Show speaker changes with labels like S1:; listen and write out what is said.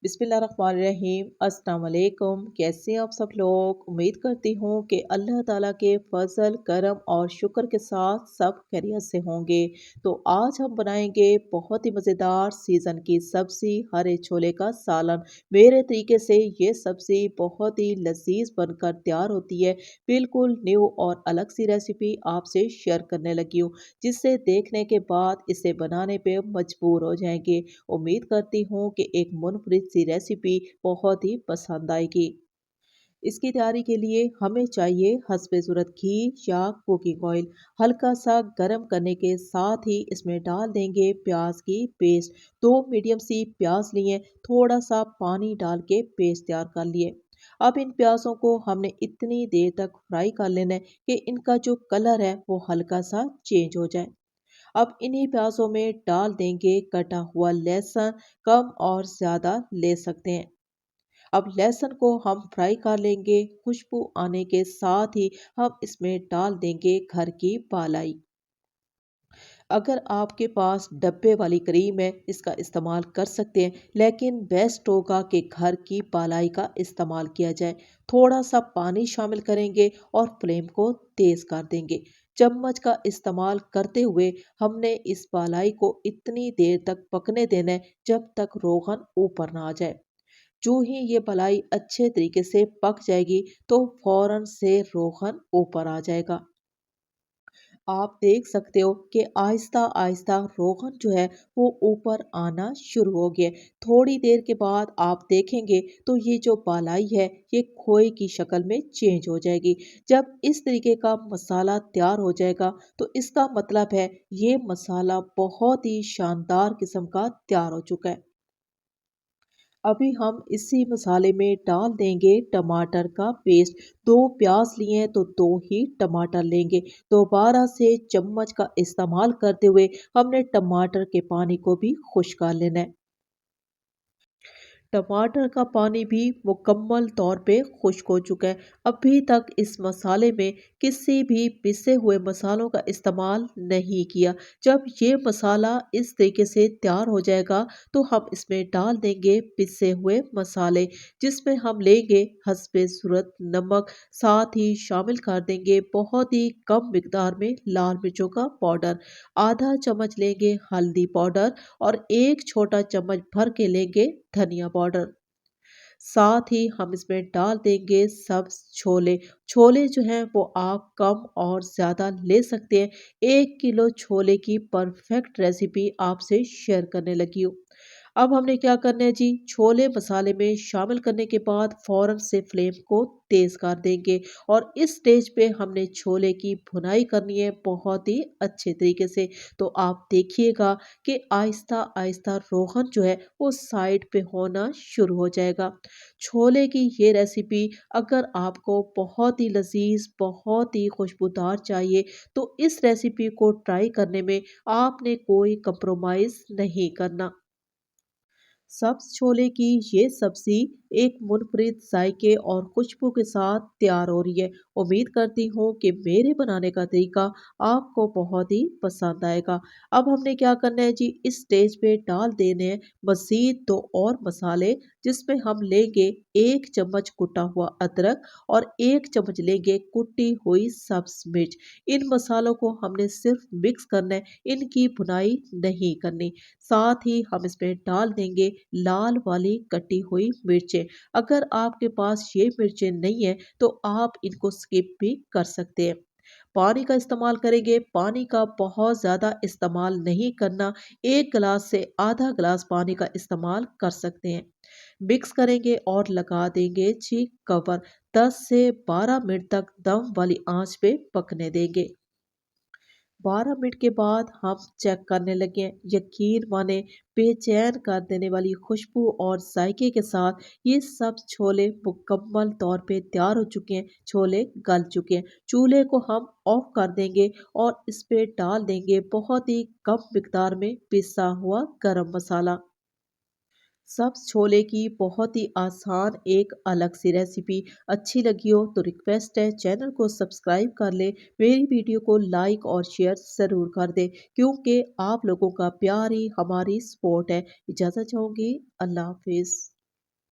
S1: बिस्मिल्लाहिर्रहमानिर्रहीम। अस्सलाम वालेकुम। कैसे हैं आप सब लोग? उम्मीद करती हूँ कि अल्लाह ताला के फजल करम और शुक्र के साथ सब खैरियत से होंगे। तो आज हम बनाएंगे बहुत ही मज़ेदार सीज़न की सब्ज़ी हरे छोले का सालन। मेरे तरीके से ये सब्ज़ी बहुत ही लजीज बनकर तैयार होती है। बिल्कुल न्यू और अलग सी रेसिपी आपसे शेयर करने लगी हूँ, जिससे देखने के बाद इसे बनाने पे मजबूर हो जाएंगे। उम्मीद करती हूँ कि एक मुनफरिद सी रेसिपी बहुत ही पसंद आएगी। इसकी तैयारी के लिए हमें चाहिए हस्बे ज़रूरत घी या कुकिंग ऑयल। हल्का सा गर्म करने के साथ ही इसमें डाल देंगे प्याज की पेस्ट। दो मीडियम सी प्याज लिए, थोड़ा सा पानी डाल के पेस्ट तैयार कर लिए। अब इन प्याजों को हमने इतनी देर तक फ्राई कर लेना है कि इनका जो कलर है वो हल्का सा चेंज हो जाए। अब इन्हीं प्याज़ों में डाल देंगे कटा हुआ लहसुन। कम और ज़्यादा ले सकते हैं। अब लहसुन को हम फ्राई कर लेंगे। खुशबू आने के साथ ही हम इसमें डाल देंगे घर की पालाई। अगर आपके पास डब्बे वाली क्रीम है, इसका इस्तेमाल कर सकते हैं, लेकिन बेस्ट होगा कि घर की पालाई का इस्तेमाल किया जाए। थोड़ा सा पानी शामिल करेंगे और फ्लेम को तेज कर देंगे। चम्मच का इस्तेमाल करते हुए हमने इस पालाई को इतनी देर तक पकने देना है जब तक रोगन ऊपर ना आ जाए। जो ही ये पलाई अच्छे तरीके से पक जाएगी तो फौरन से रोगन ऊपर आ जाएगा। आप देख सकते हो कि आहिस्ता आहिस्ता रोगन जो है वो ऊपर आना शुरू हो गया। थोड़ी देर के बाद आप देखेंगे तो ये जो बालाई है ये खोए की शक्ल में चेंज हो जाएगी। जब इस तरीके का मसाला तैयार हो जाएगा तो इसका मतलब है ये मसाला बहुत ही शानदार किस्म का तैयार हो चुका है। अभी हम इसी मसाले में डाल देंगे टमाटर का पेस्ट। दो प्याज लिए हैं तो दो ही टमाटर लेंगे। दोबारा से चम्मच का इस्तेमाल करते हुए हमने टमाटर के पानी को भी खुश कर लेना है। टमाटर का पानी भी मुकम्मल तौर पे खुश्क हो चुका है। अभी तक इस मसाले में किसी भी पिसे हुए मसालों का इस्तेमाल नहीं किया। जब ये मसाला इस तरीके से तैयार हो जाएगा तो हम इसमें डाल देंगे पिसे हुए मसाले, जिसमें हम लेंगे हस्बे ज़रूरत नमक। साथ ही शामिल कर देंगे बहुत ही कम मिकदार में लाल मिर्चों का पाउडर। आधा चम्मच लेंगे हल्दी पाउडर और एक छोटा चम्मच भर के लेंगे धनिया पाउडर। साथ ही हम इसमें डाल देंगे सब्ज छोले। छोले जो हैं वो आप कम और ज़्यादा ले सकते हैं। 1 किलो छोले की परफेक्ट रेसिपी आपसे शेयर करने लगी हूँ। अब हमने क्या करना है जी, छोले मसाले में शामिल करने के बाद फौरन से फ्लेम को तेज कर देंगे और इस स्टेज पे हमने छोले की भुनाई करनी है बहुत ही अच्छे तरीके से। तो आप देखिएगा कि आहिस्ता आहिस्ता रोगन जो है वो साइड पे होना शुरू हो जाएगा। छोले की ये रेसिपी अगर आपको बहुत ही लजीज बहुत ही खुशबूदार चाहिए तो इस रेसिपी को ट्राई करने में आपने कोई कंप्रोमाइज़ नहीं करना। सब्ज छोले की ये सब्जी एक मुनफरिद जायके और खुशबू के साथ तैयार हो रही है। उम्मीद करती हूँ कि मेरे बनाने का तरीका आपको बहुत ही पसंद आएगा। अब हमने क्या करना है जी, इस स्टेज पे डाल देने हैं मज़ीद दो और मसाले, जिसमें हम लेंगे 1 चम्मच कुटा हुआ अदरक और 1 चम्मच लेंगे कुटी हुई सब्ज मिर्च। इन मसालों को हमने सिर्फ मिक्स करना है, इनकी भुनाई नहीं करनी। साथ ही हम इसमें डाल देंगे लाल वाली कटी हुई मिर्चें। अगर आपके पास ये मिर्चें नहीं है तो आप इनको स्किप भी कर सकते हैं। पानी का इस्तेमाल करेंगे, पानी का बहुत ज़्यादा इस्तेमाल नहीं करना। 1 गिलास से आधा गिलास पानी का इस्तेमाल कर सकते हैं। मिक्स करेंगे और लगा देंगे जी कवर। 10 से 12 मिनट तक दम वाली आंच पे पकने देंगे। 12 मिनट के बाद हम चेक करने लगे हैं। यकीन माने बेचैन कर देने वाली खुशबू और जायके के साथ ये सब छोले मुकम्मल तौर पे तैयार हो चुके हैं। छोले गल चुके हैं। चूल्हे को हम ऑफ कर देंगे और इस पे डाल देंगे बहुत ही कम मिकदार में पिसा हुआ गरम मसाला। सब्ज छोले की बहुत ही आसान एक अलग सी रेसिपी अच्छी लगी हो तो रिक्वेस्ट है चैनल को सब्सक्राइब कर ले। मेरी वीडियो को लाइक और शेयर ज़रूर कर दे, क्योंकि आप लोगों का प्यार ही हमारी सपोर्ट है। इजाज़त चाहूँगी। अल्लाह हाफिज़।